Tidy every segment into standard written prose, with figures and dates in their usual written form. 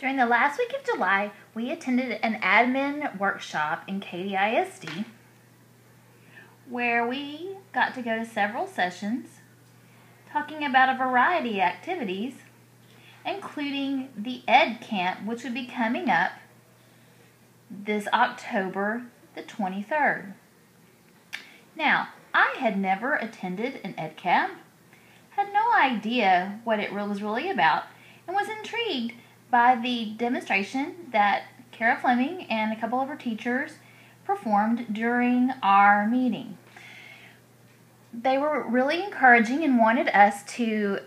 During the last week of July, we attended an admin workshop in Katy ISD where we got to go to several sessions talking about a variety of activities, including the EdCamp, which would be coming up this October the 23rd. Now, I had never attended an EdCamp, had no idea what it was really about, and was intrigued by the demonstration that Kara Fleming and a couple of her teachers performed during our meeting. They were really encouraging and wanted us to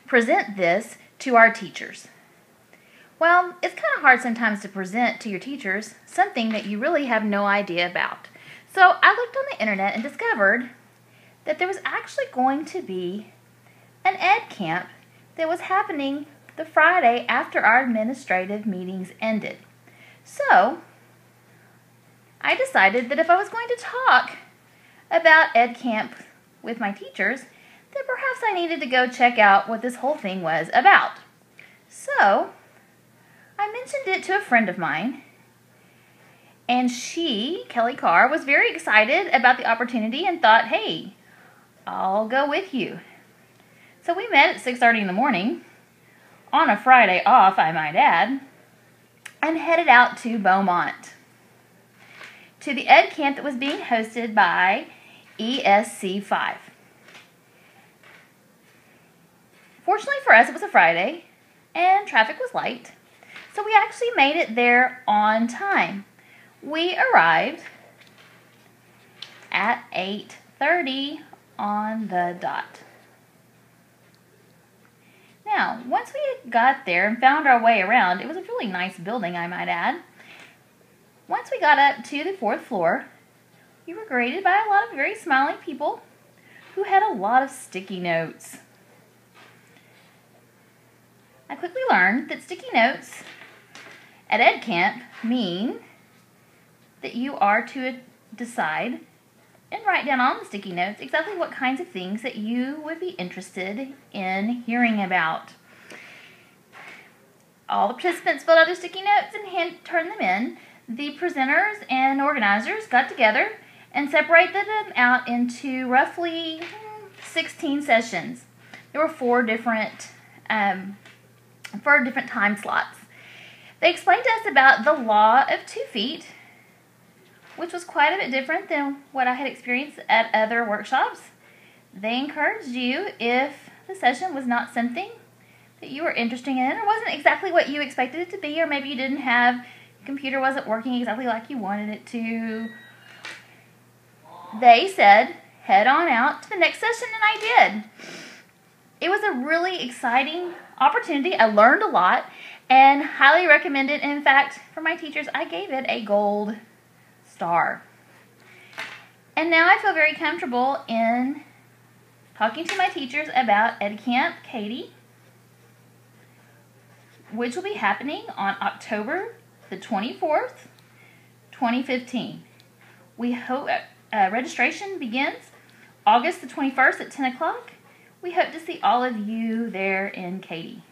present this to our teachers. Well, it's kind of hard sometimes to present to your teachers something that you really have no idea about. So I looked on the internet and discovered that there was actually going to be an EdCamp that was happening the Friday after our administrative meetings ended. So I decided that if I was going to talk about EdCamp with my teachers, then perhaps I needed to go check out what this whole thing was about. So I mentioned it to a friend of mine, and she, Kelly Carr, was very excited about the opportunity and thought, hey, I'll go with you. So we met at 6:30 in the morning, on a Friday off, I might add, and headed out to Beaumont, to the EdCamp that was being hosted by ESC5. Fortunately for us, it was a Friday, and traffic was light, so we actually made it there on time. We arrived at 8:30 on the dot. Now, once we got there and found our way around, it was a really nice building, I might add. Once we got up to the 4th floor, we were greeted by a lot of very smiling people who had a lot of sticky notes. I quickly learned that sticky notes at EdCamp mean that you are to decide and write down on the sticky notes exactly what kinds of things that you would be interested in hearing about. All the participants filled out their sticky notes and turned them in. The presenters and organizers got together and separated them out into roughly 16 sessions. There were four different time slots. They explained to us about the law of 2 feet, which was quite a bit different than what I had experienced at other workshops. They encouraged you, if the session was not something that you were interested in or wasn't exactly what you expected it to be, or maybe you didn't have, computer wasn't working exactly like you wanted it to, they said, head on out to the next session, and I did. It was a really exciting opportunity. I learned a lot and highly recommend it. In fact, for my teachers, I gave it a gold star. And now I feel very comfortable in talking to my teachers about EdCamp Katy, which will be happening on October the 24th, 2015. We hope registration begins August the 21st at 10 o'clock. We hope to see all of you there in Katy.